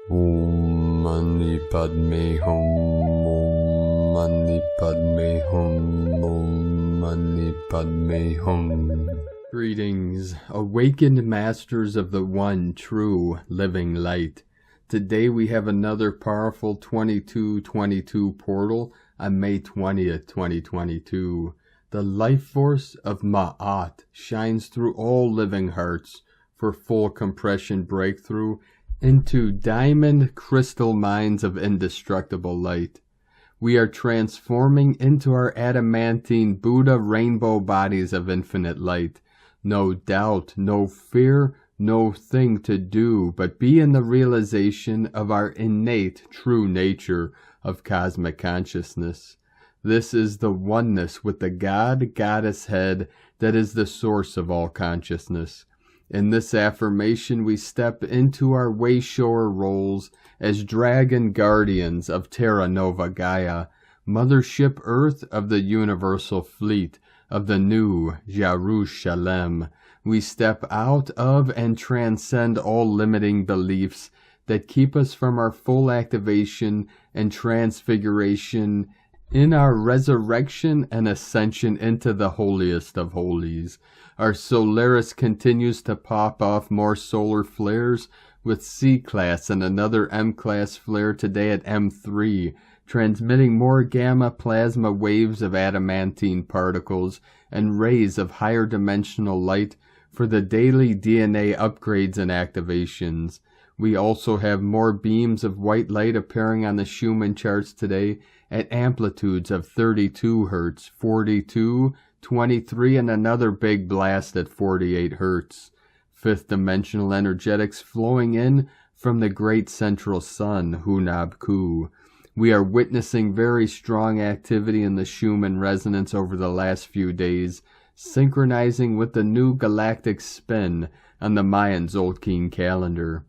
Om Mani Padme Hum, Om Mani Padme Hum, Om Mani Padme Hum. Greetings, awakened masters of the one true living light. Today we have another powerful 2222 portal on May 20th, 2022. The life force of Ma'at shines through all living hearts for full compression breakthrough into diamond crystal minds of indestructible light. We are transforming into our adamantine Buddha rainbow bodies of infinite light. No doubt, no fear, no thing to do but be in the realization of our innate true nature of cosmic consciousness. This is the oneness with the God-Goddess head that is the source of all consciousness. In this affirmation, we step into our wayshower roles as dragon guardians of Terra Nova Gaia, mothership Earth of the universal fleet of the new Jerusalem. We step out of and transcend all limiting beliefs that keep us from our full activation and transfiguration in our resurrection and ascension into the holiest of holies. Our Solaris continues to pop off more solar flares with C-class and another M-class flare today at M3, transmitting more gamma plasma waves of adamantine particles and rays of higher dimensional light for the daily DNA upgrades and activations. We also have more beams of white light appearing on the Schumann charts today at amplitudes of 32 Hz, 42, 23, and another big blast at 48 Hz. Fifth dimensional energetics flowing in from the great central sun, Hunab-Ku. We are witnessing very strong activity in the Schumann resonance over the last few days, synchronizing with the new galactic spin on the Mayan Zolkin calendar.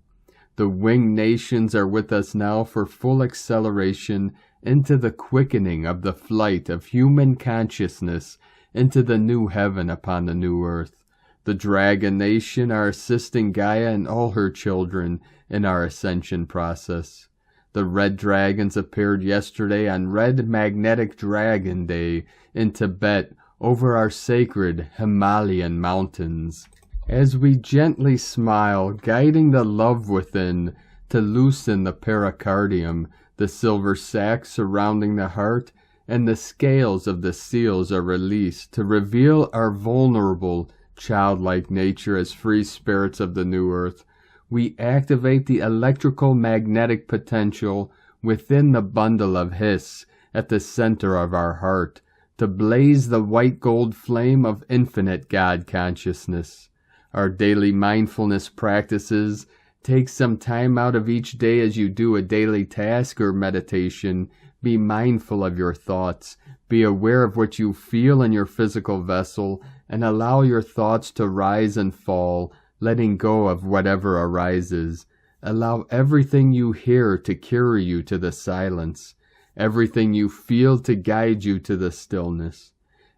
The winged nations are with us now for full acceleration into the quickening of the flight of human consciousness into the new heaven upon the new earth. The Dragon Nation are assisting Gaia and all her children in our ascension process. The red dragons appeared yesterday on Red Magnetic Dragon Day in Tibet over our sacred Himalayan mountains. As we gently smile, guiding the love within to loosen the pericardium, the silver sac surrounding the heart, and the scales of the seals are released to reveal our vulnerable, childlike nature as free spirits of the new earth. We activate the electrical magnetic potential within the bundle of Hiss at the center of our heart to blaze the white gold flame of infinite God consciousness. Our daily mindfulness practices take some time out of each day as you do a daily task or meditation. Be mindful of your thoughts. Be aware of what you feel in your physical vessel and allow your thoughts to rise and fall, letting go of whatever arises. Allow everything you hear to carry you to the silence, everything you feel to guide you to the stillness.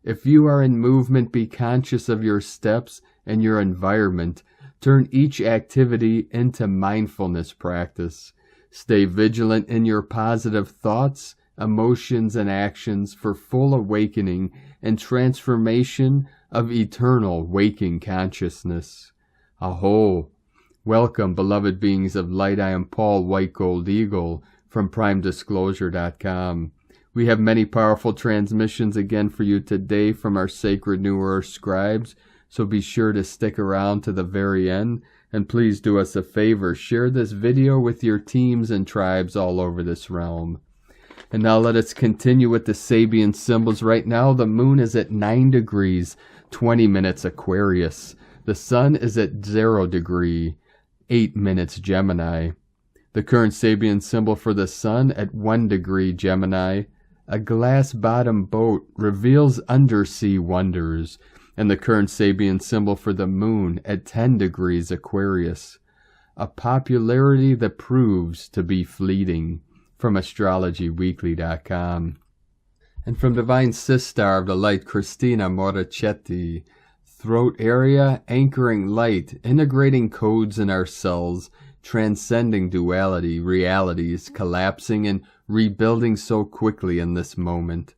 If you are in movement, be conscious of your steps and your environment. Turn each activity into mindfulness practice. Stay vigilant in your positive thoughts, emotions, and actions for full awakening and transformation of eternal waking consciousness. Aho! Welcome, beloved beings of light. I am Paul White Gold Eagle from PrimeDisclosure.com. We have many powerful transmissions again for you today from our sacred New Earth scribes, so be sure to stick around to the very end. And please do us a favor, share this video with your teams and tribes all over this realm. And now let us continue with the Sabian symbols. Right now the moon is at 9 degrees, 20 minutes Aquarius. The sun is at 0 degree, 8 minutes Gemini. The current Sabian symbol for the sun at 1 degree Gemini. A glass-bottom boat reveals undersea wonders. And the current Sabian symbol for the moon at 10 degrees Aquarius. A popularity that proves to be fleeting. From AstrologyWeekly.com. And from Divine Sistar of the Light, Christina Morachetti. Throat area, anchoring light, integrating codes in our cells, transcending duality, realities, collapsing and rebuilding so quickly in this moment.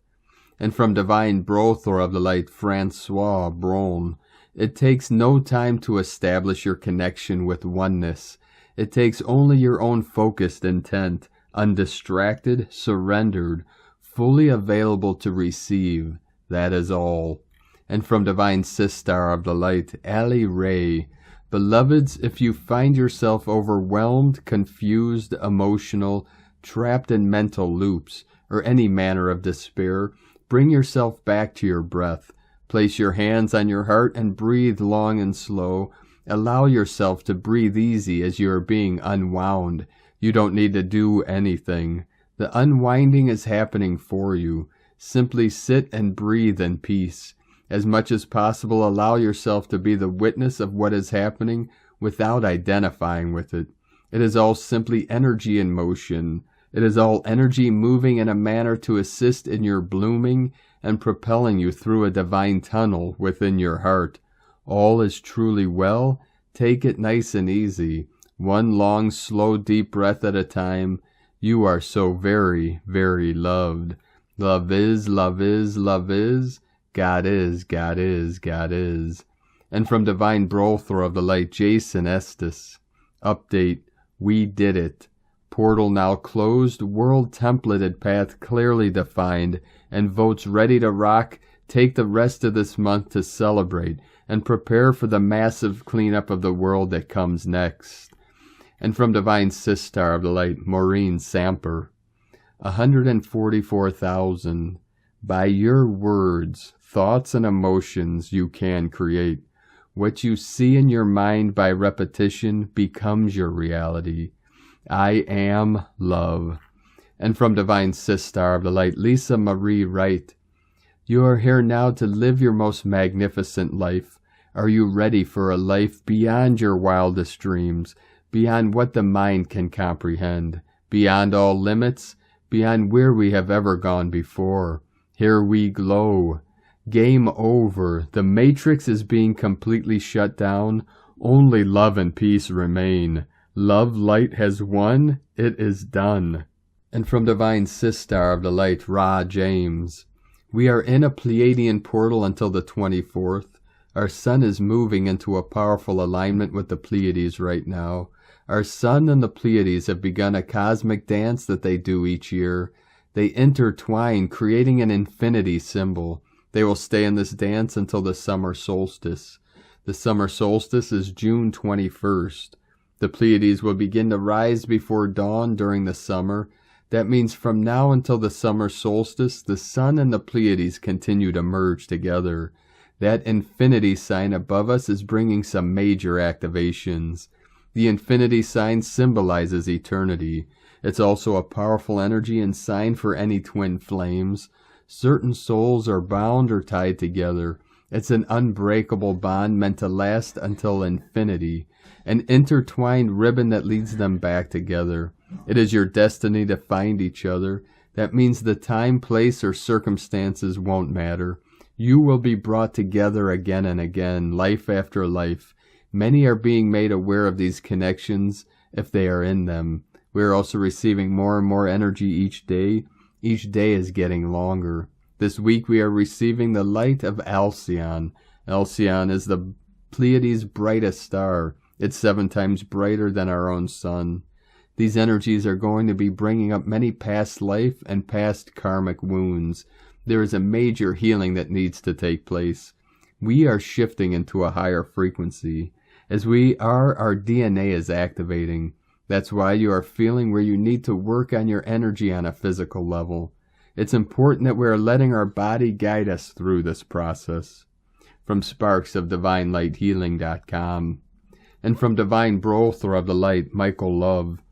And from Divine Brothor of the Light, Francois Braun, it takes no time to establish your connection with oneness. It takes only your own focused intent, undistracted, surrendered, fully available to receive. That is all. And from Divine Sistar of the Light, Ali Ray, beloveds, if you find yourself overwhelmed, confused, emotional, trapped in mental loops, or any manner of despair, bring yourself back to your breath. Place your hands on your heart and breathe long and slow. Allow yourself to breathe easy as you are being unwound. You don't need to do anything. The unwinding is happening for you. Simply sit and breathe in peace. As much as possible, allow yourself to be the witness of what is happening without identifying with it. It is all simply energy in motion. It is all energy moving in a manner to assist in your blooming and propelling you through a divine tunnel within your heart. All is truly well. Take it nice and easy. One long, slow, deep breath at a time. You are so very, very loved. Love is, love is, love is. God is, God is, God is. And from Divine Brothor of the Light, Jason Estes. Update. We did it. Portal now closed, world templated path clearly defined, and votes ready to rock. Take the rest of this month to celebrate and prepare for the massive cleanup of the world that comes next. And from Divine Sistar of the Light, Maureen Samper. 144,000. By your words, thoughts, and emotions you can create. What you see in your mind by repetition becomes your reality. I am love. And from Divine Sistar of the Light, Lisa Marie Wright. You are here now to live your most magnificent life. Are you ready for a life beyond your wildest dreams, beyond what the mind can comprehend, beyond all limits, beyond where we have ever gone before? Here we glow. Game over. The matrix is being completely shut down. Only love and peace remain. Love light has won. It is done. And from Divine Sistar of the Light, Ra James. We are in a Pleiadian portal until the 24th. Our sun is moving into a powerful alignment with the Pleiades right now. Our sun and the Pleiades have begun a cosmic dance that they do each year. They intertwine, creating an infinity symbol. They will stay in this dance until the summer solstice. The summer solstice is June 21st. The Pleiades will begin to rise before dawn during the summer. That means from now until the summer solstice, the sun and the Pleiades continue to merge together. That infinity sign above us is bringing some major activations. The infinity sign symbolizes eternity. It's also a powerful energy and sign for any twin flames. Certain souls are bound or tied together. It's an unbreakable bond meant to last until infinity. An intertwined ribbon that leads them back together. It is your destiny to find each other. That means the time, place, or circumstances won't matter. You will be brought together again and again, life after life. Many are being made aware of these connections if they are in them. We are also receiving more and more energy each day. Each day is getting longer. This week we are receiving the light of Alcyon. Alcyon is the Pleiades' brightest star. It's 7 times brighter than our own sun. These energies are going to be bringing up many past life and past karmic wounds. There is a major healing that needs to take place. We are shifting into a higher frequency. As we are, our DNA is activating. That's why you are feeling where you need to work on your energy on a physical level. It's important that we are letting our body guide us through this process. From sparksofdivinelighthealing.com. And from Divine Brothor of the Light, Michael Love.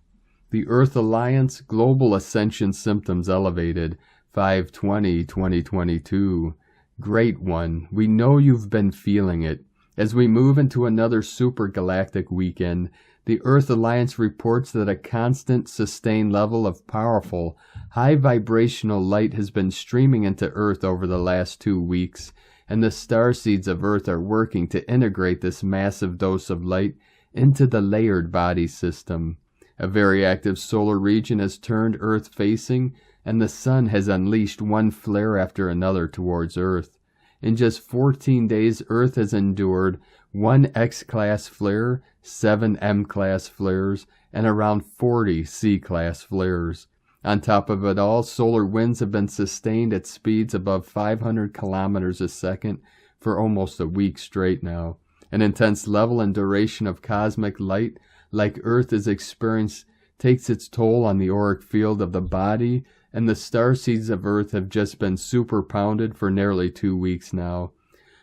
The Earth Alliance Global Ascension Symptoms Elevated, 5/20/2022. Great one. We know you've been feeling it. As we move into another super galactic weekend, the Earth Alliance reports that a constant, sustained level of powerful, high vibrational light has been streaming into Earth over the last 2 weeks, and the starseeds of Earth are working to integrate this massive dose of light into the layered body system. A very active solar region has turned Earth-facing, and the sun has unleashed one flare after another towards Earth. In just 14 days, Earth has endured 1 X-class flare, 7 M-class flares, and around 40 C-class flares. On top of it all, solar winds have been sustained at speeds above 500 kilometers a second for almost a week straight now. An intense level and duration of cosmic light, like Earth has experienced, takes its toll on the auric field of the body, and the starseeds of Earth have just been super-pounded for nearly 2 weeks now.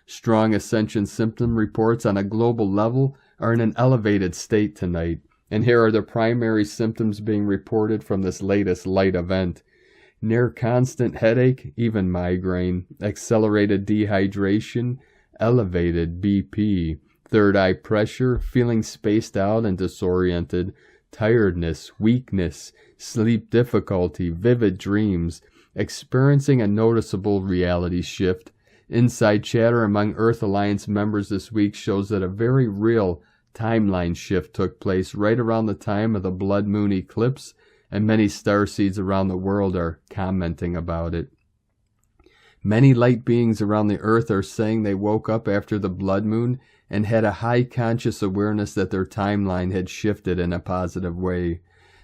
Strong Ascension symptom reports on a global level are in an elevated state tonight, and here are the primary symptoms being reported from this latest light event. Near constant headache, even migraine, accelerated dehydration, elevated BP, third eye pressure, feeling spaced out and disoriented, tiredness, weakness, sleep difficulty, vivid dreams, experiencing a noticeable reality shift. Inside chatter among Earth Alliance members this week shows that a very real timeline shift took place right around the time of the blood moon eclipse, and many starseeds around the world are commenting about it. Many light beings around the Earth are saying they woke up after the blood moon and had a high conscious awareness that their timeline had shifted in a positive way.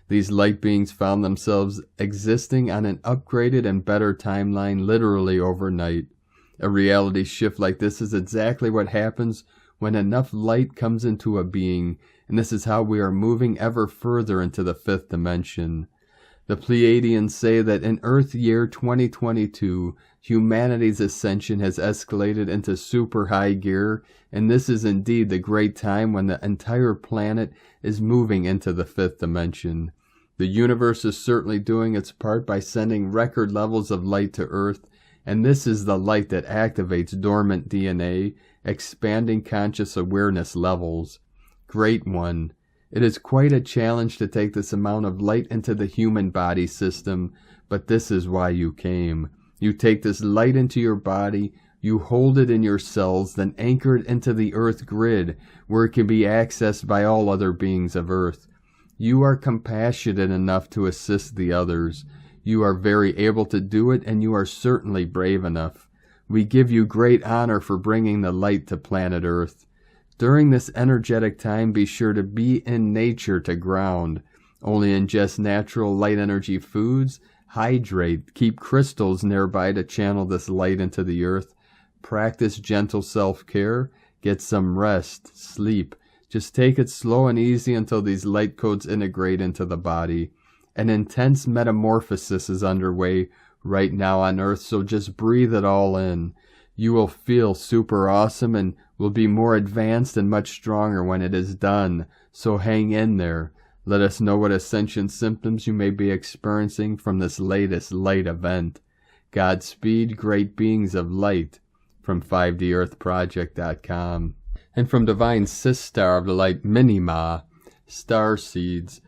These light beings found themselves existing on an upgraded and better timeline literally overnight. A reality shift like this is exactly what happens when enough light comes into a being, and this is how we are moving ever further into the 5th dimension. The Pleiadians say that in Earth year 2022, humanity's ascension has escalated into super high gear, and this is indeed the great time when the entire planet is moving into the 5th dimension. The universe is certainly doing its part by sending record levels of light to Earth, and this is the light that activates dormant DNA, expanding conscious awareness levels. Great one. It is quite a challenge to take this amount of light into the human body system, but this is why you came. You take this light into your body, you hold it in your cells, then anchor it into the Earth grid, where it can be accessed by all other beings of Earth. You are compassionate enough to assist the others. You are very able to do it, and you are certainly brave enough. We give you great honor for bringing the light to planet Earth. During this energetic time, be sure to be in nature to ground. Only ingest natural light energy foods. Hydrate. Keep crystals nearby to channel this light into the Earth. Practice gentle self-care. Get some rest. Sleep. Just take it slow and easy until these light codes integrate into the body. An intense metamorphosis is underway right now on Earth, so just breathe it all in. You will feel super awesome and will be more advanced and much stronger when it is done, so hang in there. Let us know what ascension symptoms you may be experiencing from this latest light event. Godspeed, great beings of light, from 5DEarthProject.com. And from Divine Sistar of the Light Minima, Starseeds.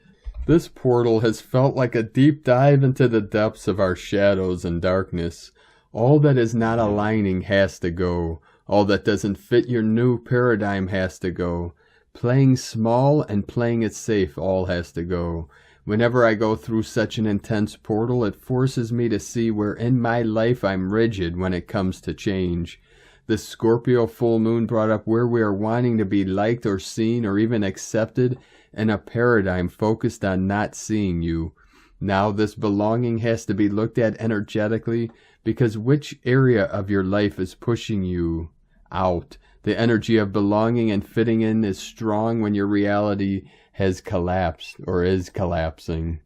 This portal has felt like a deep dive into the depths of our shadows and darkness. All that is not aligning has to go. All that doesn't fit your new paradigm has to go. Playing small and playing it safe all has to go. Whenever I go through such an intense portal, it forces me to see where in my life I'm rigid when it comes to change. The Scorpio full moon brought up where we are wanting to be liked or seen or even accepted in a paradigm focused on not seeing you. Now this belonging has to be looked at energetically, because which area of your life is pushing you out? The energy of belonging and fitting in is strong when your reality has collapsed or is collapsing.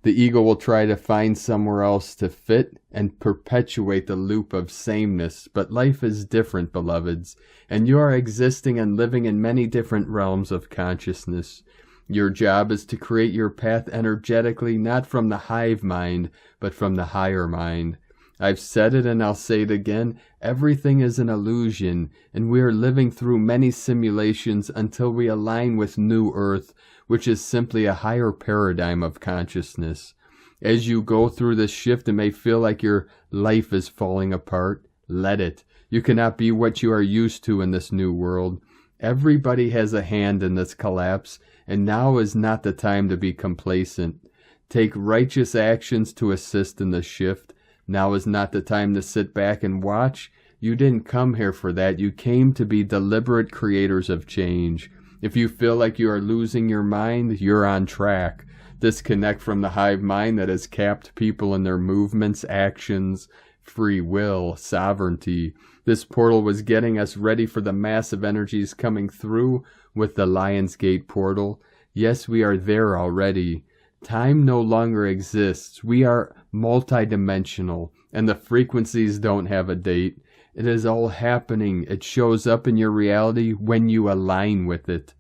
The ego will try to find somewhere else to fit and perpetuate the loop of sameness, but life is different, beloveds, and you are existing and living in many different realms of consciousness. Your job is to create your path energetically, not from the hive mind, but from the higher mind. I've said it and I'll say it again, everything is an illusion, and we are living through many simulations until we align with New Earth, which is simply a higher paradigm of consciousness. As you go through this shift, it may feel like your life is falling apart. Let it. You cannot be what you are used to in this new world. Everybody has a hand in this collapse, and now is not the time to be complacent. Take righteous actions to assist in the shift. Now is not the time to sit back and watch. You didn't come here for that. You came to be deliberate creators of change. If you feel like you are losing your mind, you're on track. Disconnect from the hive mind that has capped people in their movements, actions, free will, sovereignty. This portal was getting us ready for the massive energies coming through with the Lion's Gate portal. Yes, we are there already. Time no longer exists. We are multidimensional, and the frequencies don't have a date. It is all happening. It shows up in your reality when you align with it.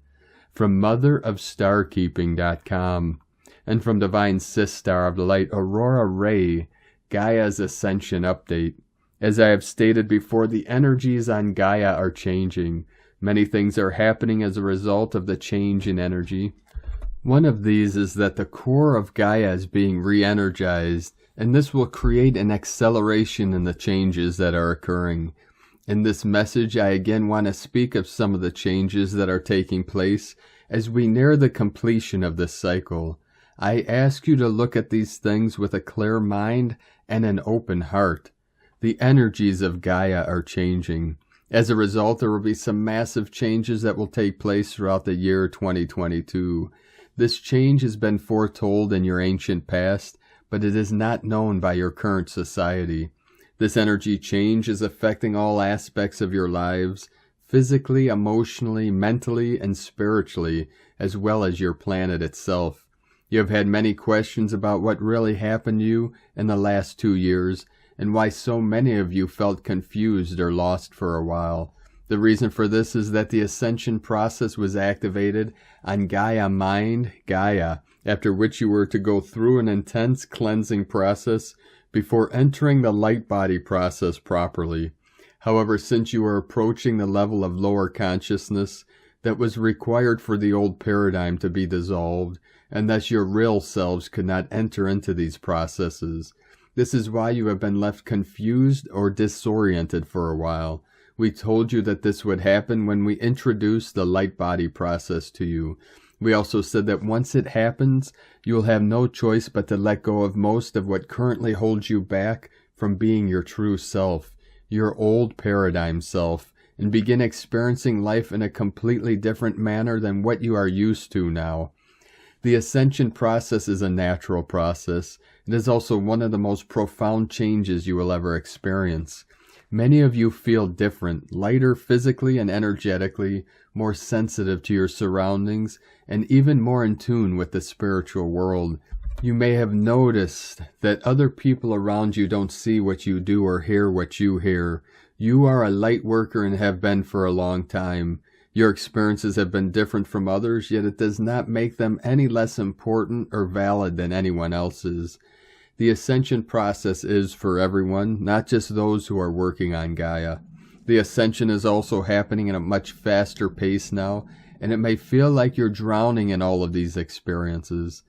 From motherofstarkeeping.com and from Divine Sistar of the Light, Aurora Ray, Gaia's Ascension Update. As I have stated before, the energies on Gaia are changing. Many things are happening as a result of the change in energy. One of these is that the core of Gaia is being re-energized, and this will create an acceleration in the changes that are occurring. In this message, I again want to speak of some of the changes that are taking place as we near the completion of this cycle. I ask you to look at these things with a clear mind and an open heart. The energies of Gaia are changing. As a result, there will be some massive changes that will take place throughout the year 2022. This change has been foretold in your ancient past, but it is not known by your current society. This energy change is affecting all aspects of your lives, physically, emotionally, mentally, and spiritually, as well as your planet itself. You have had many questions about what really happened to you in the last 2 years, and why so many of you felt confused or lost for a while. The reason for this is that the Ascension process was activated on Gaia Mind, Gaia, after which you were to go through an intense cleansing process before entering the light body process properly. However, since you are approaching the level of lower consciousness that was required for the old paradigm to be dissolved, and thus your real selves could not enter into these processes. This is why you have been left confused or disoriented for a while. We told you that this would happen when we introduced the light body process to you. We also said that once it happens, you will have no choice but to let go of most of what currently holds you back from being your true self, your old paradigm self, and begin experiencing life in a completely different manner than what you are used to now. The Ascension process is a natural process. It is also one of the most profound changes you will ever experience. Many of you feel different, lighter physically and energetically, more sensitive to your surroundings, and even more in tune with the spiritual world. You may have noticed that other people around you don't see what you do or hear what you hear. You are a light worker and have been for a long time. Your experiences have been different from others, yet it does not make them any less important or valid than anyone else's. The Ascension process is for everyone, not just those who are working on Gaia. The Ascension is also happening at a much faster pace now, and it may feel like you're drowning in all of these experiences.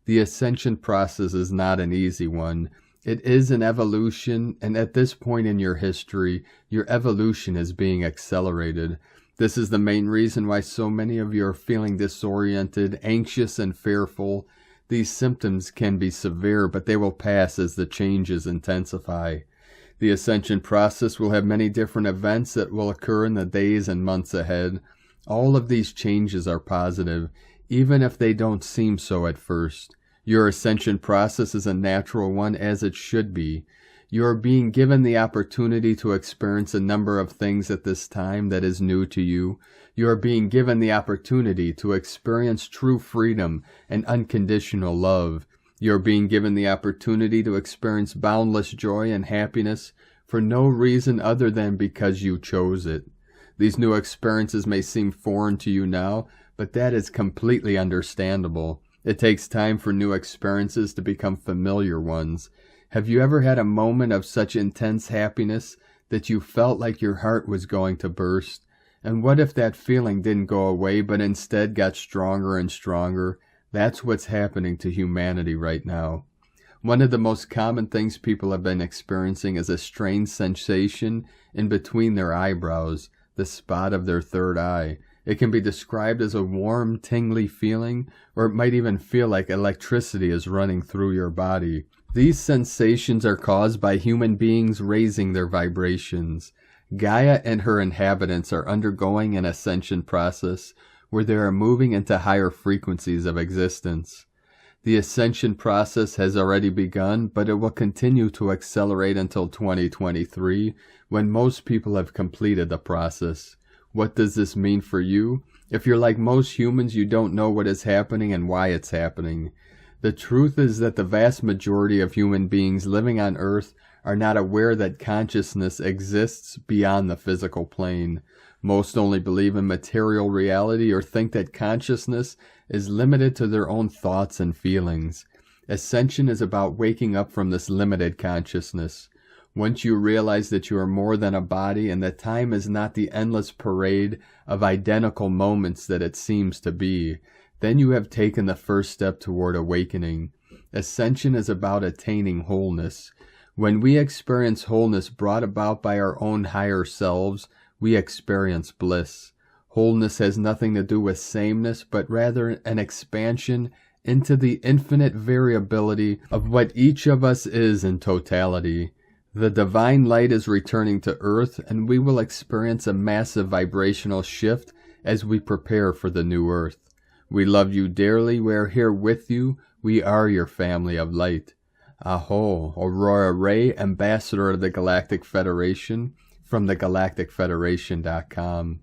The Ascension process is not an easy one. It is an evolution, and at this point in your history, your evolution is being accelerated. This is the main reason why so many of you are feeling disoriented, anxious, and fearful. These symptoms can be severe, but they will pass as the changes intensify. The Ascension process will have many different events that will occur in the days and months ahead. All of these changes are positive, even if they don't seem so at first. Your Ascension process is a natural one, as it should be. You are being given the opportunity to experience a number of things at this time that is new to you. You are being given the opportunity to experience true freedom and unconditional love. You are being given the opportunity to experience boundless joy and happiness for no reason other than because you chose it. These new experiences may seem foreign to you now, but that is completely understandable. It takes time for new experiences to become familiar ones. Have you ever had a moment of such intense happiness that you felt like your heart was going to burst? And what if that feeling didn't go away, but instead got stronger and stronger? That's what's happening to humanity right now. One of the most common things people have been experiencing is a strange sensation in between their eyebrows, the spot of their third eye. It can be described as a warm, tingly feeling, or it might even feel like electricity is running through your body. These sensations are caused by human beings raising their vibrations. Gaia and her inhabitants are undergoing an ascension process where they are moving into higher frequencies of existence. The ascension process has already begun, but it will continue to accelerate until 2023, when most people have completed the process. What does this mean for you? If you're like most humans, you don't know what is happening and why it's happening. The truth is that the vast majority of human beings living on Earth are not aware that consciousness exists beyond the physical plane. Most only believe in material reality or think that consciousness is limited to their own thoughts and feelings. Ascension is about waking up from this limited consciousness. Once you realize that you are more than a body and that time is not the endless parade of identical moments that it seems to be, then you have taken the first step toward awakening. Ascension is about attaining wholeness. When we experience wholeness brought about by our own higher selves, we experience bliss. Wholeness has nothing to do with sameness, but rather an expansion into the infinite variability of what each of us is in totality. The divine light is returning to Earth, and we will experience a massive vibrational shift as we prepare for the new Earth. We love you dearly. We are here with you. We are your family of light. Aho, Aurora Ray, Ambassador of the Galactic Federation, from thegalacticfederation.com.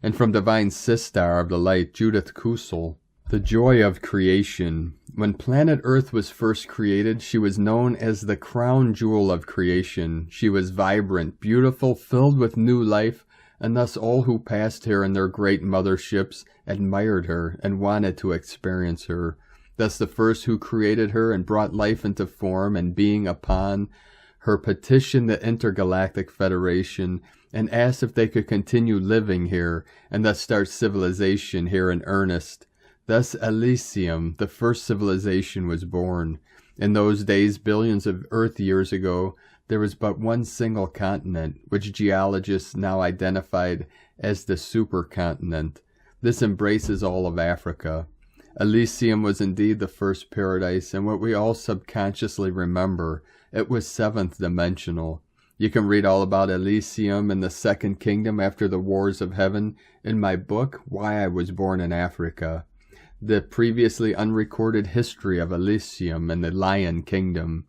And from Divine Sistar of the Light, Judith Kusel. The joy of creation. When planet Earth was first created, she was known as the crown jewel of creation. She was vibrant, beautiful, filled with new life, and thus all who passed here in their great motherships admired her and wanted to experience her. Thus the first who created her and brought life into form and being upon her petitioned the Intergalactic Federation and asked if they could continue living here and thus start civilization here in earnest. Thus Elysium, the first civilization, was born. In those days, billions of Earth years ago, there was but one single continent, which geologists now identified as the supercontinent. This embraces all of Africa. Elysium was indeed the first paradise, and what we all subconsciously remember, it was seventh dimensional. You can read all about Elysium and the Second Kingdom after the Wars of Heaven in my book, Why I Was Born in Africa. The previously unrecorded history of Elysium and the Lion Kingdom.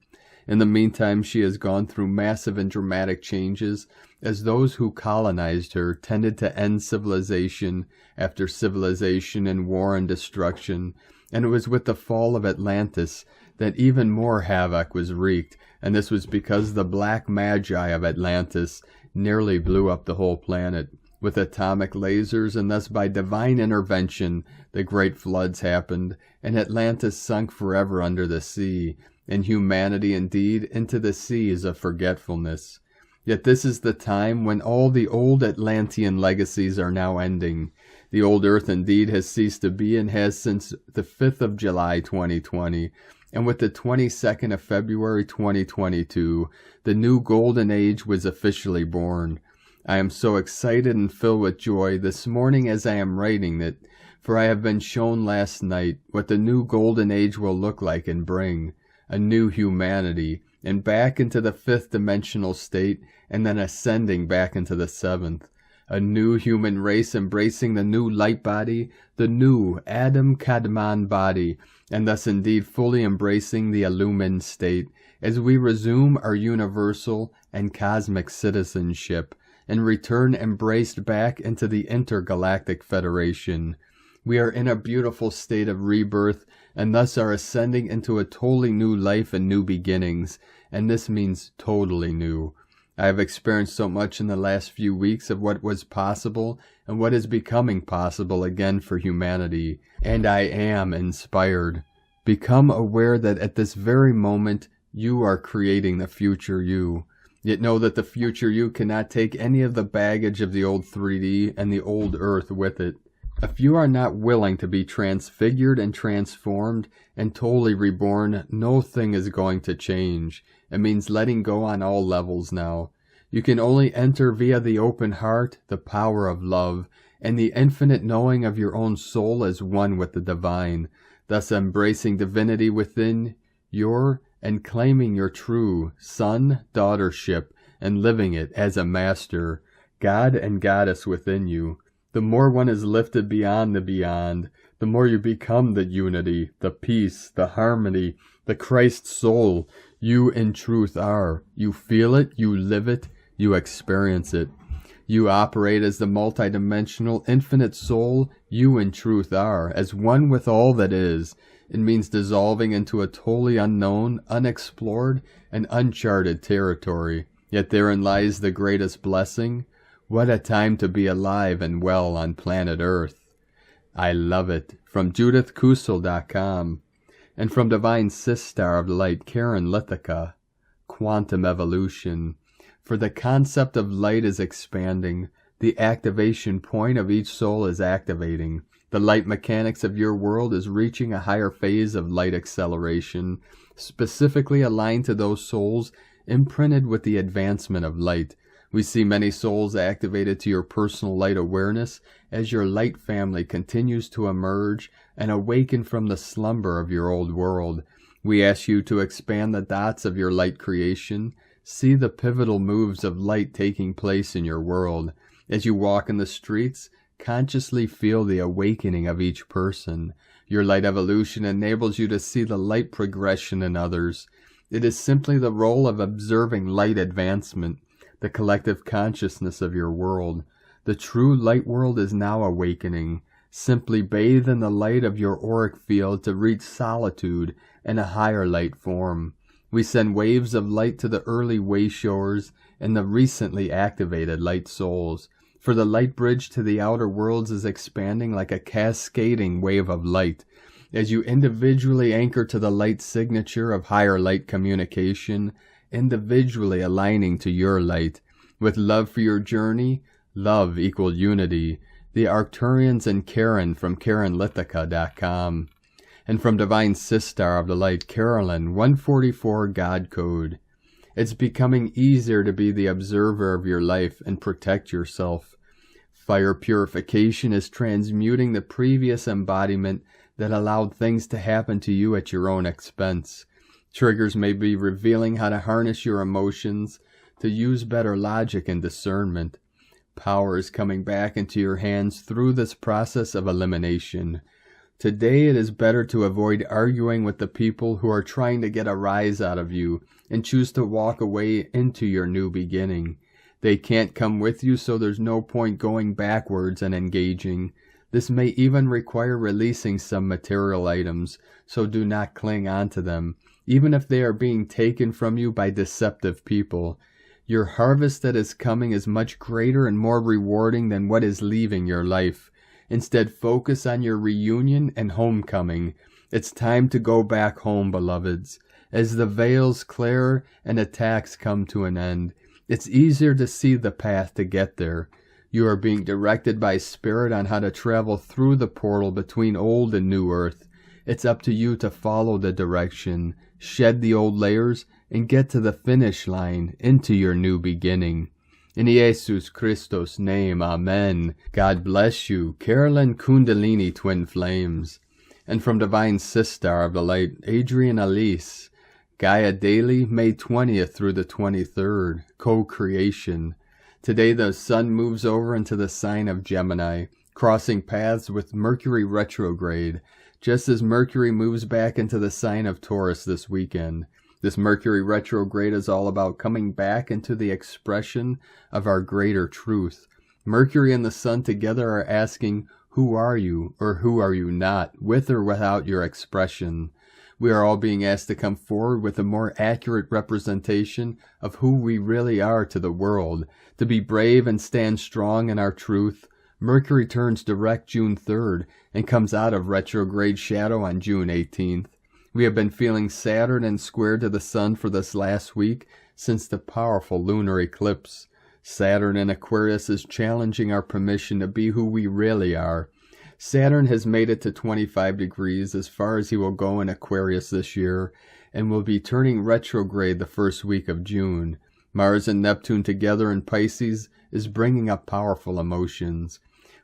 In the meantime, she has gone through massive and dramatic changes, as those who colonized her tended to end civilization after civilization in war and destruction, and it was with the fall of Atlantis that even more havoc was wreaked, and this was because the black magi of Atlantis nearly blew up the whole planet with atomic lasers, and thus by divine intervention the great floods happened, and Atlantis sunk forever under the sea, and humanity indeed into the seas of forgetfulness. Yet this is the time when all the old Atlantean legacies are now ending. The old Earth indeed has ceased to be and has since the 5th of July 2020, and with the 22nd of February 2022, the new golden age was officially born. I am so excited and filled with joy this morning as I am writing it, for I have been shown last night what the new golden age will look like and bring, a new humanity, and back into the 5th dimensional state, and then ascending back into the 7th. A new human race embracing the new light body, the new Adam Kadmon body, and thus indeed fully embracing the illumined state, as we resume our universal and cosmic citizenship, and return embraced back into the Intergalactic Federation. We are in a beautiful state of rebirth, and thus are ascending into a totally new life and new beginnings, and this means totally new. I have experienced so much in the last few weeks of what was possible and what is becoming possible again for humanity, and I am inspired. Become aware that at this very moment you are creating the future you. Yet know that the future you cannot take any of the baggage of the old 3D and the old Earth with it. If you are not willing to be transfigured and transformed and totally reborn, no thing is going to change. It means letting go on all levels now. You can only enter via the open heart, the power of love, and the infinite knowing of your own soul as one with the divine, thus embracing divinity within and claiming your true son-daughtership and living it as a master, God and goddess within you. The more one is lifted beyond the beyond, the more you become the unity, the peace, the harmony, the Christ soul you in truth are. You feel it, you live it, you experience it. You operate as the multidimensional, infinite soul you in truth are, as one with all that is. It means dissolving into a totally unknown, unexplored, and uncharted territory. Yet therein lies the greatest blessing. What a time to be alive and well on planet Earth. I love it. From JudithKusel.com. And from Divine Sistar of Light, Karen Lithica. Quantum Evolution. For the concept of light is expanding. The activation point of each soul is activating. The light mechanics of your world is reaching a higher phase of light acceleration, specifically aligned to those souls imprinted with the advancement of light. We see many souls activated to your personal light awareness as your light family continues to emerge and awaken from the slumber of your old world. We ask you to expand the dots of your light creation. See the pivotal moves of light taking place in your world. As you walk in the streets, consciously feel the awakening of each person. Your light evolution enables you to see the light progression in others. It is simply the role of observing light advancement, the collective consciousness of your world. The true light world is now awakening. Simply bathe in the light of your auric field to reach solitude in a higher light form. We send waves of light to the early wayshowers and the recently activated light souls. For the light bridge to the outer worlds is expanding like a cascading wave of light. As you individually anchor to the light signature of higher light communication, individually aligning to your light. With love for your journey, love equal unity. The Arcturians and Karen from KarenLithica.com. And from Divine Sistar of the Light, Carolyn, 144 God Code. It's becoming easier to be the observer of your life and protect yourself. Fire purification is transmuting the previous embodiment that allowed things to happen to you at your own expense. Triggers may be revealing how to harness your emotions, to use better logic and discernment. Power is coming back into your hands through this process of elimination. Today it is better to avoid arguing with the people who are trying to get a rise out of you and choose to walk away into your new beginning. They can't come with you, so there's no point going backwards and engaging. This may even require releasing some material items, so do not cling on to them, even if they are being taken from you by deceptive people. Your harvest that is coming is much greater and more rewarding than what is leaving your life. Instead, focus on your reunion and homecoming. It's time to go back home, beloveds. As the veils clear and attacks come to an end, it's easier to see the path to get there. You are being directed by Spirit on how to travel through the portal between old and new earth. It's up to you to follow the direction, shed the old layers, and get to the finish line into your new beginning. In Jesus Christos' name, Amen. God bless you, Carolyn Kundalini Twin Flames. And from Divine Sistar of the Light, Adrian Elise, Gaia Daily, May 20th through the 23rd, Co-Creation. Today the Sun moves over into the sign of Gemini, crossing paths with Mercury retrograde, just as Mercury moves back into the sign of Taurus this weekend. This Mercury retrograde is all about coming back into the expression of our greater truth. Mercury and the Sun together are asking, who are you, or who are you not, with or without your expression? We are all being asked to come forward with a more accurate representation of who we really are to the world, to be brave and stand strong in our truth. Mercury turns direct June 3rd and comes out of retrograde shadow on June 18th. We have been feeling Saturn and squared to the Sun for this last week since the powerful lunar eclipse. Saturn in Aquarius is challenging our permission to be who we really are. Saturn has made it to 25 degrees as far as he will go in Aquarius this year, and will be turning retrograde the first week of June. Mars and Neptune together in Pisces is bringing up powerful emotions.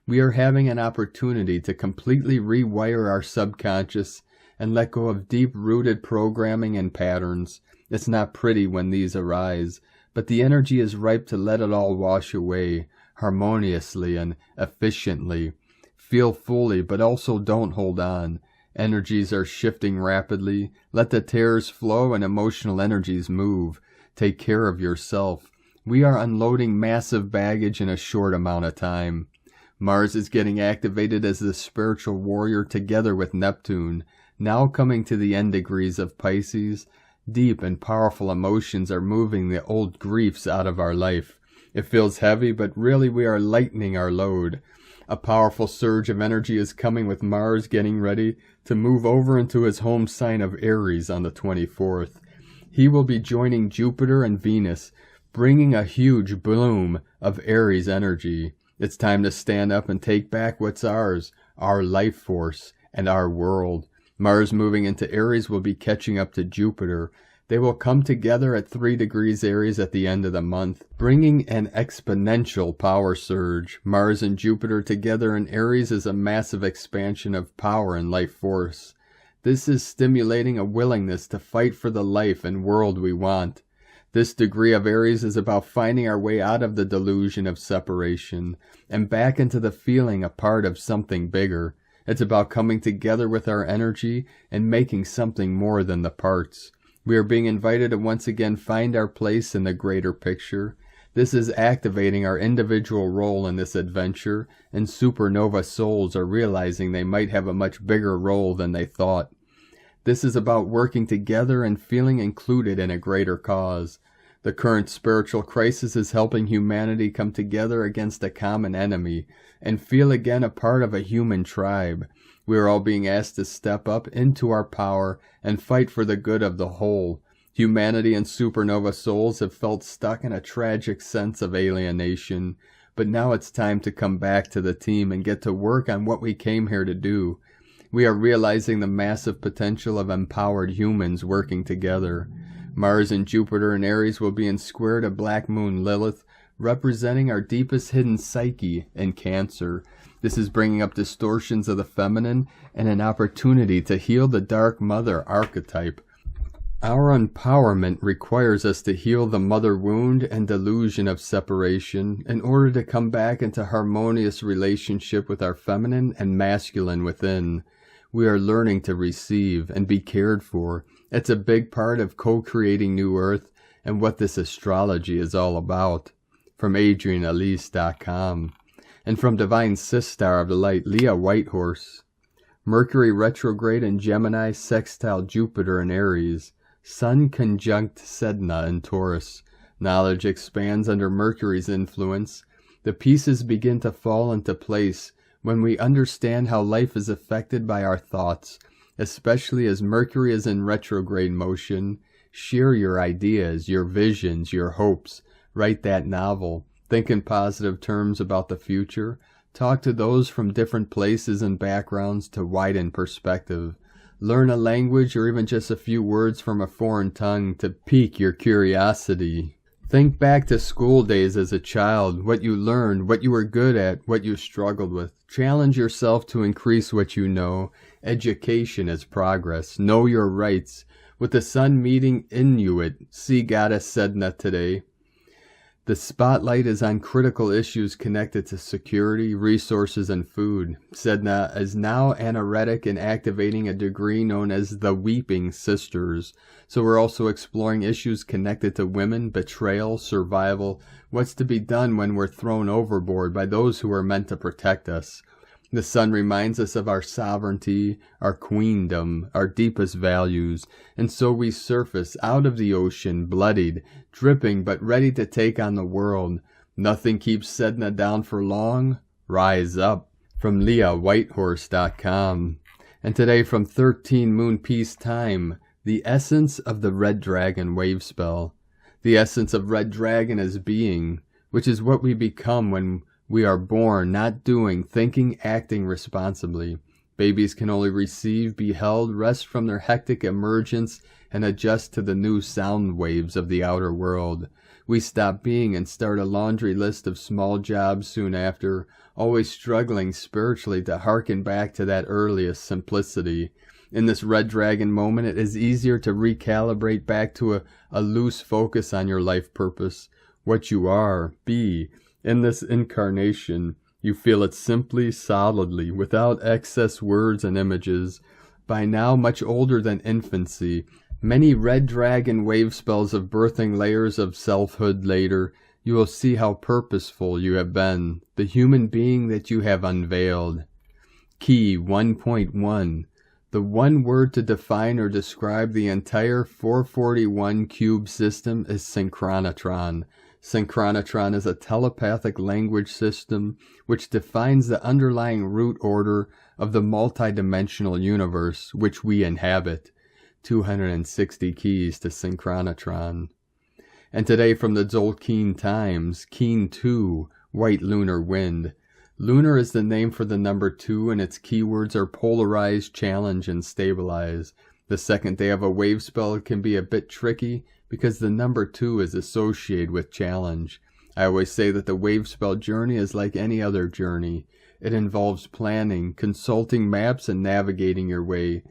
We are having an opportunity to completely rewire our subconscious and let go of deep-rooted programming and patterns. It's not pretty when these arise, but the energy is ripe to let it all wash away, harmoniously and efficiently. Feel fully, but also don't hold on. Energies are shifting rapidly. Let the tears flow and emotional energies move. Take care of yourself. We are unloading massive baggage in a short amount of time. Mars is getting activated as the spiritual warrior together with Neptune, now coming to the end degrees of Pisces. Deep and powerful emotions are moving the old griefs out of our life. It feels heavy, but really we are lightening our load. A powerful surge of energy is coming with Mars getting ready to move over into his home sign of Aries on the 24th. He will be joining Jupiter and Venus, bringing a huge bloom of Aries energy. It's time to stand up and take back what's ours, our life force, and our world. Mars moving into Aries will be catching up to Jupiter. They will come together at 3 degrees Aries at the end of the month, bringing an exponential power surge. Mars and Jupiter together in Aries is a massive expansion of power and life force. This is stimulating a willingness to fight for the life and world we want. This degree of Aries is about finding our way out of the delusion of separation and back into the feeling a part of something bigger. It's about coming together with our energy and making something more than the parts. We are being invited to once again find our place in the greater picture. This is activating our individual role in this adventure, and supernova souls are realizing they might have a much bigger role than they thought. This is about working together and feeling included in a greater cause. The current spiritual crisis is helping humanity come together against a common enemy and feel again a part of a human tribe. We are all being asked to step up into our power and fight for the good of the whole. Humanity and supernova souls have felt stuck in a tragic sense of alienation, but now it's time to come back to the team and get to work on what we came here to do. We are realizing the massive potential of empowered humans working together. Mars and Jupiter in Aries will be in square to Black Moon Lilith, representing our deepest hidden psyche in Cancer. This is bringing up distortions of the feminine and an opportunity to heal the Dark Mother archetype. Our empowerment requires us to heal the mother wound and delusion of separation in order to come back into harmonious relationship with our feminine and masculine within. We are learning to receive and be cared for. It's a big part of co-creating New Earth and what this astrology is all about. From AdrianElise.com. And from Divine Sistar of the Light, Leah Whitehorse. Mercury retrograde in Gemini, sextile Jupiter in Aries. Sun conjunct Sedna in Taurus. Knowledge expands under Mercury's influence. The pieces begin to fall into place when we understand how life is affected by our thoughts, especially as Mercury is in retrograde motion. Share your ideas, your visions, your hopes. Write that novel. Think in positive terms about the future. Talk to those from different places and backgrounds to widen perspective. Learn a language or even just a few words from a foreign tongue to pique your curiosity. Think back to school days as a child, what you learned, what you were good at, what you struggled with. Challenge yourself to increase what you know. Education is progress. Know your rights. With the sun meeting Inuit, see Goddess Sedna today. The spotlight is on critical issues connected to security, resources, and food. Sedna is now anoretic and activating a degree known as the Weeping Sisters. So we're also exploring issues connected to women, betrayal, survival, what's to be done when we're thrown overboard by those who are meant to protect us. The sun reminds us of our sovereignty, our queendom, our deepest values, and so we surface out of the ocean, bloodied, dripping, but ready to take on the world. Nothing keeps Sedna down for long. Rise up. From LeahWhitehorse.com. And today from 13 Moon Peace Time, the essence of the Red Dragon wave spell. The essence of Red Dragon is being, which is what we become when we are born, not doing, thinking, acting responsibly. Babies can only receive, be held, rest from their hectic emergence, and adjust to the new sound waves of the outer world. We stop being and start a laundry list of small jobs soon after, always struggling spiritually to hearken back to that earliest simplicity. In this red dragon moment, it is easier to recalibrate back to a loose focus on your life purpose, what you are, be, in this incarnation. You feel it simply, solidly, without excess words and images. By now much older than infancy, many red dragon wave spells of birthing layers of selfhood later, you will see how purposeful you have been, the human being that you have unveiled. Key 1.1. The one word to define or describe the entire 441 cube system is synchronotron. Synchronotron is a telepathic language system which defines the underlying root order of the multidimensional universe which we inhabit. 260 keys to synchronotron. And today from the Tzolk'in Times, Keen 2, White Lunar Wind. Lunar is the name for the number 2, and its keywords are polarize, challenge, and stabilize. The second day of a wave spell can be a bit tricky because the number 2 is associated with challenge. I always say that the wave spell journey is like any other journey. It involves planning, consulting maps, and navigating your way.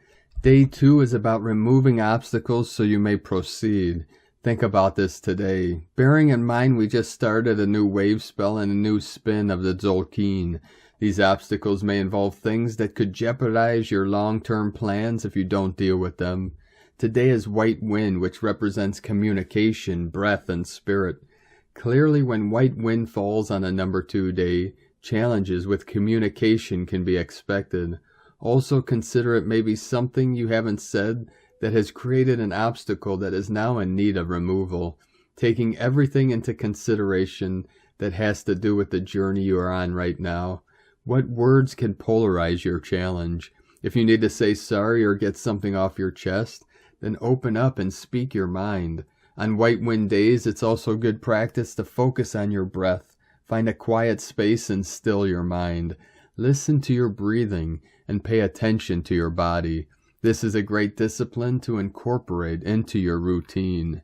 Day 2 is about removing obstacles so you may proceed. Think about this today. Bearing in mind we just started a new wave spell and a new spin of the Tzolk'in. These obstacles may involve things that could jeopardize your long-term plans if you don't deal with them. Today is white wind, which represents communication, breath, and spirit. Clearly, when white wind falls on a number 2 day, challenges with communication can be expected. Also consider it may be something you haven't said that has created an obstacle that is now in need of removal. Taking everything into consideration that has to do with the journey you are on right now. What words can polarize your challenge? If you need to say sorry or get something off your chest, then open up and speak your mind. On white wind days, it's also good practice to focus on your breath. Find a quiet space and still your mind. Listen to your breathing and pay attention to your body. This is a great discipline to incorporate into your routine.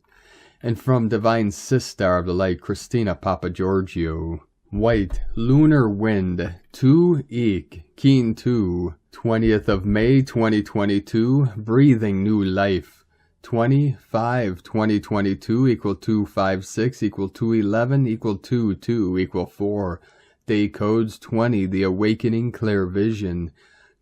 And from Divine Sister of the Light, Christina Papagiorgio. White Lunar Wind 2 Eek Keen 2 20th of May 2022 Breathing New Life 20/5/2022 equal 256 equal 211 equal 22 equal 4. Day codes 20 The Awakening Clear Vision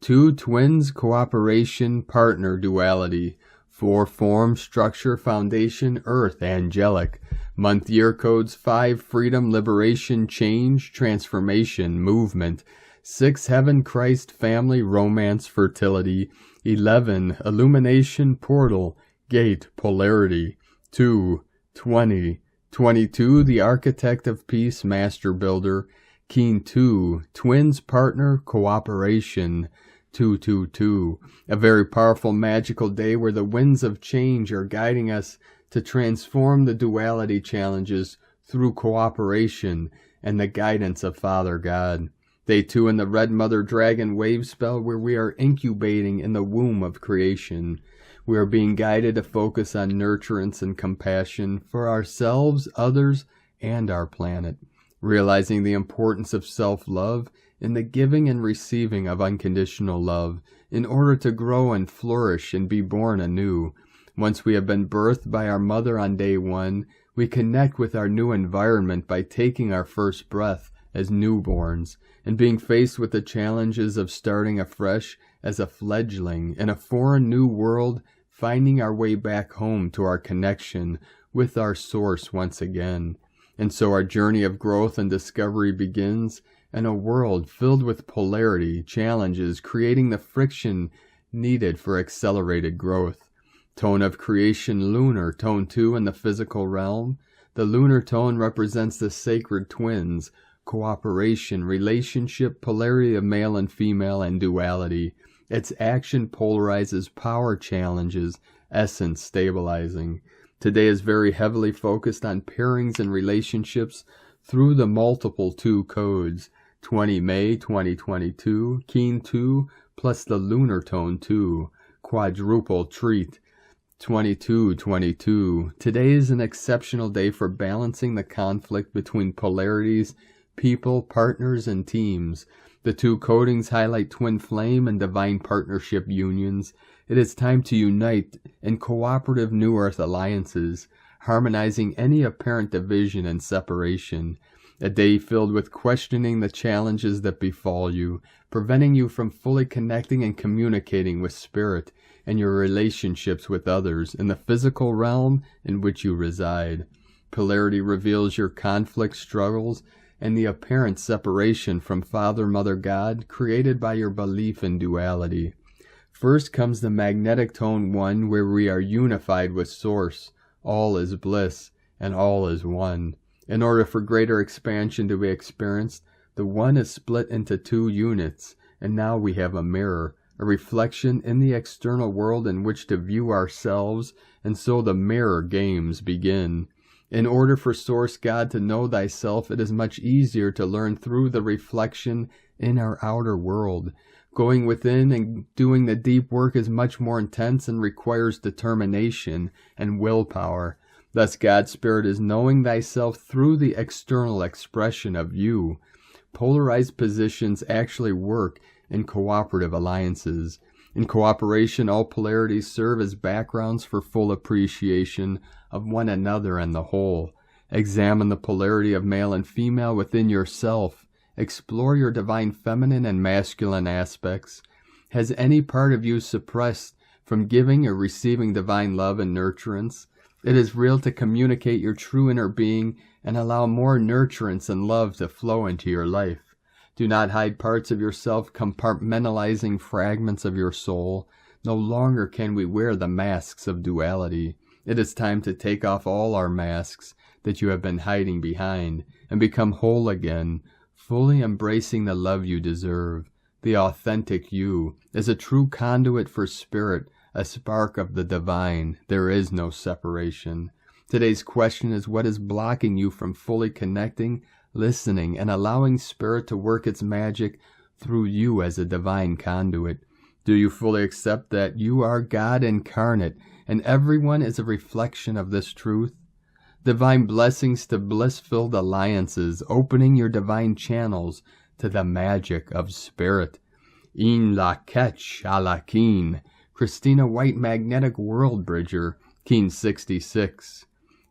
2 Twins Cooperation Partner Duality 4 Form Structure Foundation Earth Angelic. Month year codes 5 Freedom Liberation Change Transformation Movement 6 Heaven Christ Family Romance Fertility 11 Illumination Portal Gate Polarity 2 20 22 The Architect of Peace Master Builder Keen 2 Twins Partner Cooperation 222. A very powerful magical day where the winds of change are guiding us to transform the duality challenges through cooperation and the guidance of Father God. Day 2 in the Red Mother Dragon wave spell where we are incubating in the womb of creation. We are being guided to focus on nurturance and compassion for ourselves, others, and our planet. Realizing the importance of self-love in the giving and receiving of unconditional love in order to grow and flourish and be born anew. Once we have been birthed by our mother on day 1, we connect with our new environment by taking our first breath as newborns and being faced with the challenges of starting afresh as a fledgling in a foreign new world, finding our way back home to our connection with our source once again. And so our journey of growth and discovery begins in a world filled with polarity, challenges, creating the friction needed for accelerated growth. Tone of creation lunar, tone 2 in the physical realm. The lunar tone represents the sacred twins, cooperation, relationship, polarity of male and female, and duality. Its action polarizes power challenges, essence stabilizing. Today is very heavily focused on pairings and relationships through the multiple 2 codes. 20 May 2022, Keen 2, plus the lunar tone too. Quadruple treat. 2222. Today is an exceptional day for balancing the conflict between polarities, people, partners, and teams. The two codings highlight twin flame and divine partnership unions. It is time to unite in cooperative New Earth alliances, harmonizing any apparent division and separation. A day filled with questioning the challenges that befall you, preventing you from fully connecting and communicating with spirit and your relationships with others in the physical realm in which you reside. Polarity reveals your conflict struggles and the apparent separation from Father, Mother, God, created by your belief in duality. First comes the magnetic tone 1, where we are unified with Source. All is bliss, and all is one. In order for greater expansion to be experienced, the one is split into 2 units, and now we have a mirror, a reflection in the external world in which to view ourselves, and so the mirror games begin. In order for Source God to know thyself, it is much easier to learn through the reflection in our outer world. Going within and doing the deep work is much more intense and requires determination and willpower. Thus God's Spirit is knowing thyself through the external expression of you. Polarized positions actually work in cooperative alliances. In cooperation, all polarities serve as backgrounds for full appreciation of one another and the whole. Examine the polarity of male and female within yourself. Explore your divine feminine and masculine aspects. Has any part of you suppressed from giving or receiving divine love and nurturance? It is real to communicate your true inner being and allow more nurturance and love to flow into your life. Do not hide parts of yourself, compartmentalizing fragments of your soul. No longer can we wear the masks of duality. It is time to take off all our masks that you have been hiding behind and become whole again, fully embracing the love you deserve. The authentic you is a true conduit for spirit, a spark of the divine. There is no separation. Today's question is, what is blocking you from fully connecting, listening, and allowing spirit to work its magic through you as a divine conduit? Do you fully accept that you are God incarnate and everyone is a reflection of this truth? Divine blessings to bliss-filled alliances, opening your divine channels to the magic of spirit. In la ketch a la keen. Christina White, Magnetic World Bridger, Keen 66.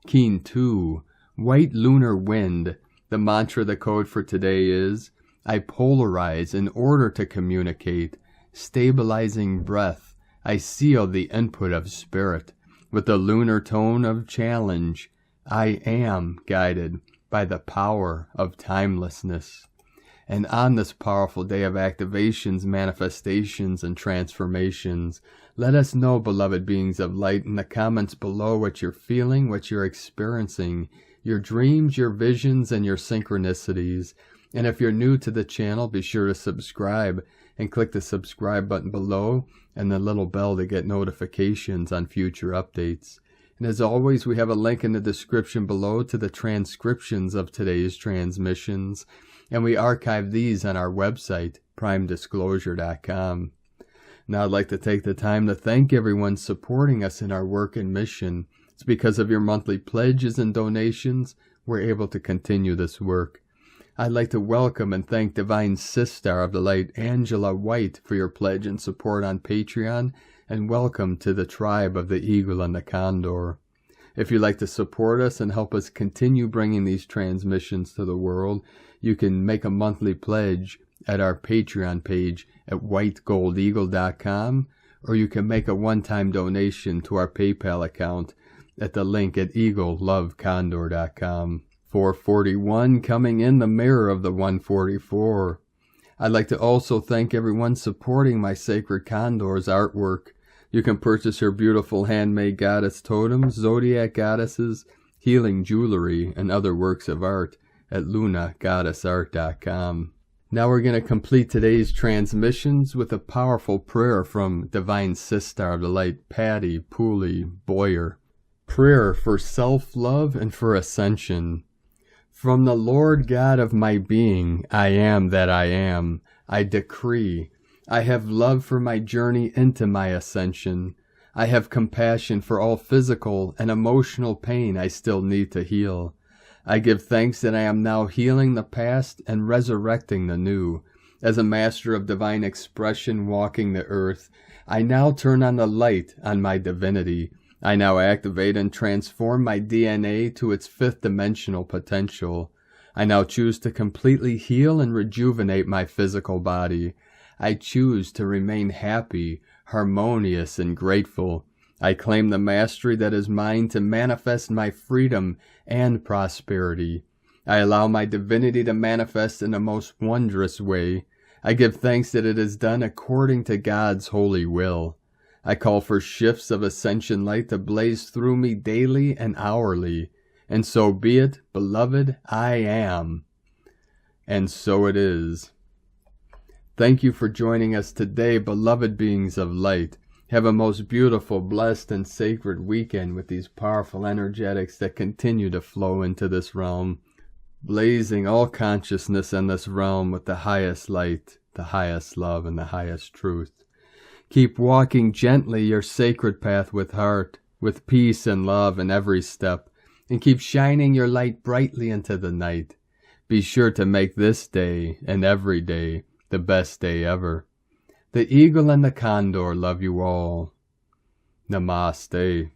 Keen 2, White Lunar Wind. The mantra, the code for today is, I polarize in order to communicate. Stabilizing breath, I seal the input of spirit. With the lunar tone of challenge, I am guided by the power of timelessness. And on this powerful day of activations, manifestations, and transformations, let us know, beloved beings of light, in the comments below what you're feeling, what you're experiencing, your dreams, your visions, and your synchronicities. And if you're new to the channel, be sure to subscribe and click the subscribe button below and the little bell to get notifications on future updates. And as always, we have a link in the description below to the transcriptions of today's transmissions. And we archive these on our website, primedisclosure.com. Now I'd like to take the time to thank everyone supporting us in our work and mission. It's because of your monthly pledges and donations we're able to continue this work. I'd like to welcome and thank Divine Sister of the Light, Angela White, for your pledge and support on Patreon, and welcome to the tribe of the Eagle and the Condor. If you'd like to support us and help us continue bringing these transmissions to the world, you can make a monthly pledge at our Patreon page at whitegoldeagle.com, or you can make a one-time donation to our PayPal account at the link at eaglelovecondor.com. 441 coming in the mirror of the 144. I'd like to also thank everyone supporting my Sacred Condor's artwork. You can purchase her beautiful handmade goddess totems, zodiac goddesses, healing jewelry, and other works of art at lunagoddessart.com. Now we're going to complete today's transmissions with a powerful prayer from Divine Sister of the Light, Patty Pooley Boyer. Prayer for self-love and for ascension. From the Lord God of my being, I am that I am, I decree, I have love for my journey into my ascension. I have compassion for all physical and emotional pain I still need to heal. I give thanks that I am now healing the past and resurrecting the new. As a master of divine expression walking the earth, I now turn on the light on my divinity. I now activate and transform my DNA to its fifth dimensional potential. I now choose to completely heal and rejuvenate my physical body. I choose to remain happy, harmonious, and grateful. I claim the mastery that is mine to manifest my freedom and prosperity. I allow my divinity to manifest in a most wondrous way. I give thanks that it is done according to God's holy will. I call for shifts of ascension light to blaze through me daily and hourly. And so be it, beloved, I am. And so it is. Thank you for joining us today, beloved beings of light. Have a most beautiful, blessed, and sacred weekend with these powerful energetics that continue to flow into this realm, blazing all consciousness in this realm with the highest light, the highest love, and the highest truth. Keep walking gently your sacred path with heart, with peace and love in every step, and keep shining your light brightly into the night. Be sure to make this day and every day the best day ever. The eagle and the condor love you all. Namaste.